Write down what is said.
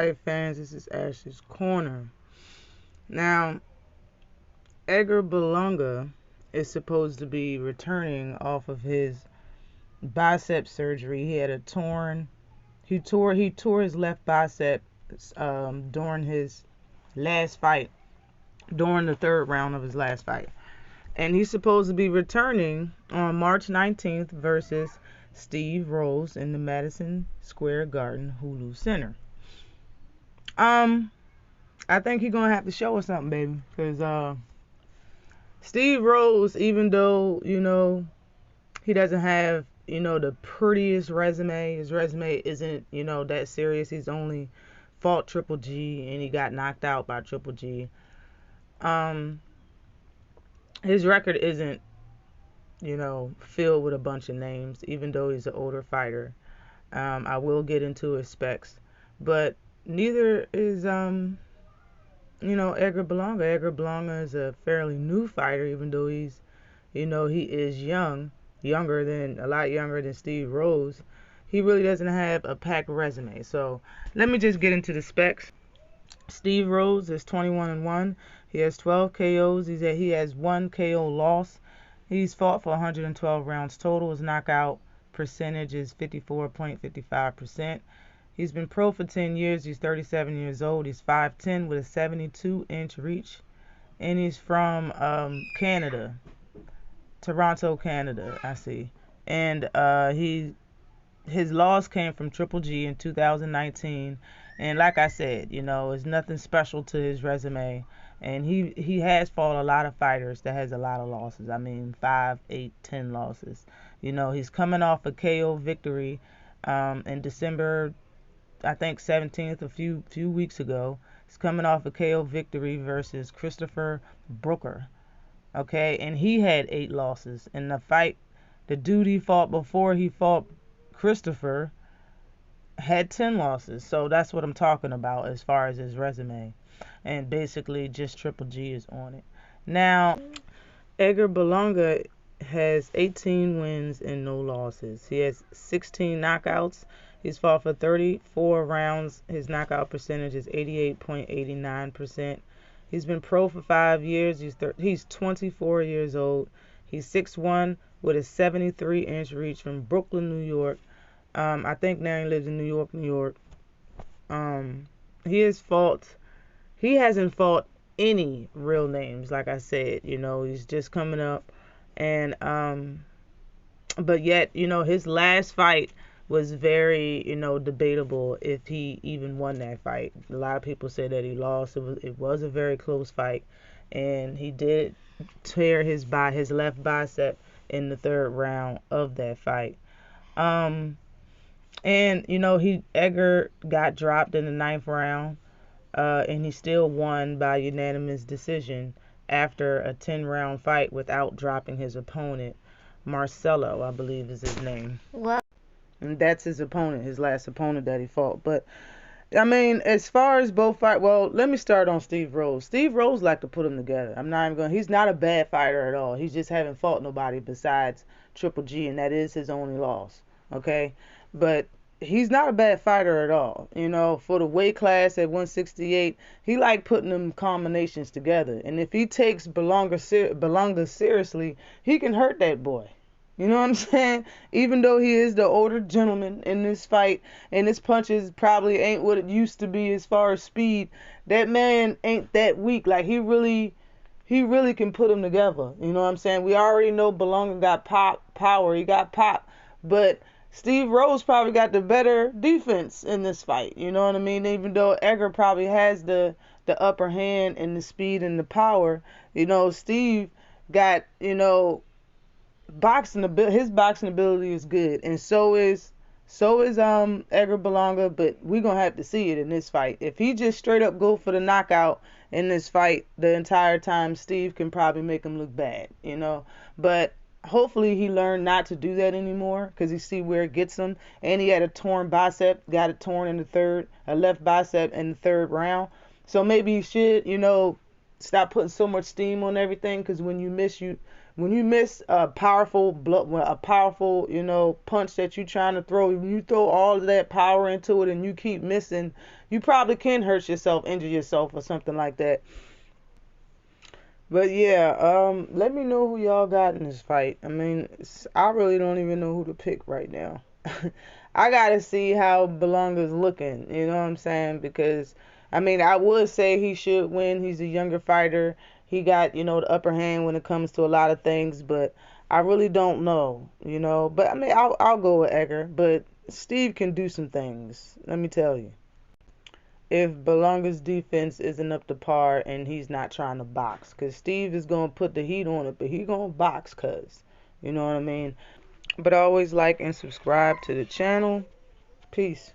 Hey fans, this is Ash's Corner. Now, Edgar Berlanga is supposed to be returning off of his bicep surgery. He had a torn. He tore his left bicep during his last fight, during the third round of his last fight, and he's supposed to be returning on March 19th versus Steve Rose in the Madison Square Garden Hulu Center. Um, I think he's gonna have to show us something, baby, because Steve Rose, even though, he doesn't have, the prettiest resume, his resume isn't, that serious. He's only fought Triple G and he got knocked out by Triple G. Um, his record isn't, filled with a bunch of names, even though he's an older fighter. I will get into his specs, but neither is, Edgar Berlanga. Edgar Berlanga is a fairly new fighter, even though he is a lot younger than Steve Rose. He really doesn't have a packed resume. So let me just get into the specs. Steve Rose is 21-1. He has 12 KOs. He has one KO loss. He's fought for 112 rounds total. His knockout percentage is 54.55%. He's been pro for 10 years. He's 37 years old. He's 5'10" with a 72-inch reach. And he's from Canada. Toronto, Canada, I see. And his loss came from Triple G in 2019. And like I said, it's nothing special to his resume. And he has fought a lot of fighters that has a lot of losses. I mean, 5, 8, 10 losses. He's coming off a KO victory in December, I think 17th, a few weeks ago. He's coming off a KO victory versus Christopher Brooker. Okay, and he had 8 losses. In the fight, the dude he fought before he fought Christopher had 10 losses. So that's what I'm talking about as far as his resume. And basically just Triple G is on it. Now, Edgar Berlanga has 18 wins and no losses. He has 16 knockouts. He's fought for 34 rounds. His knockout percentage is 88.89%. He's been pro for 5 years. He's 24 years old. He's 6'1" with a 73-inch reach from Brooklyn, New York. I think now he lives in New York, New York. He hasn't fought any real names, like I said. He's just coming up. And, but yet, his last fight was very, debatable if he even won that fight. A lot of people say that he lost. It was a very close fight, and he did tear his left bicep in the third round of that fight. And Edgar got dropped in the ninth round, and he still won by unanimous decision after a 10-round fight without dropping his opponent. Marcelo, I believe, is his name. What? And that's his opponent, his last opponent that he fought. But I mean, as far as both fight, well, let me start on Steve Rose. Steve Rose like to put them together. I'm not even going. He's not a bad fighter at all. He's just haven't fought nobody besides Triple G, and that is his only loss. Okay, but he's not a bad fighter at all. For the weight class at 168, he like putting them combinations together. And if he takes Berlanga seriously, he can hurt that boy. You know what I'm saying? Even though he is the older gentleman in this fight, and his punches probably ain't what it used to be as far as speed, that man ain't that weak. Like he really can put them together. You know what I'm saying? We already know Berlanga got power. He got pop, but Steve Rose probably got the better defense in this fight. You know what I mean? Even though Edgar probably has the upper hand and the speed and the power, Steve got his boxing ability is good, and so is Edgar Berlanga, but we're gonna have to see it in this fight. If he just straight up go for the knockout in this fight the entire time, Steve can probably make him look bad. But hopefully he learned not to do that anymore, because he see where it gets him. And he had a torn bicep, got it torn in a left bicep in the third round. So maybe he should, stop putting so much steam on everything, because when when you miss a powerful a powerful, punch that you're trying to throw, when you throw all of that power into it and you keep missing, you probably can hurt yourself, injure yourself, or something like that. But yeah, let me know who y'all got in this fight. I mean, I really don't even know who to pick right now. I gotta see how Berlanga's looking. You know what I'm saying? Because I mean, I would say he should win. He's a younger fighter. He got, the upper hand when it comes to a lot of things. But I really don't know. But I mean, I'll go with Edgar. But Steve can do some things. Let me tell you. If Berlanga's defense isn't up to par and he's not trying to box. Because Steve is going to put the heat on it, but he going to box, cuz. You know what I mean? But always like and subscribe to the channel. Peace.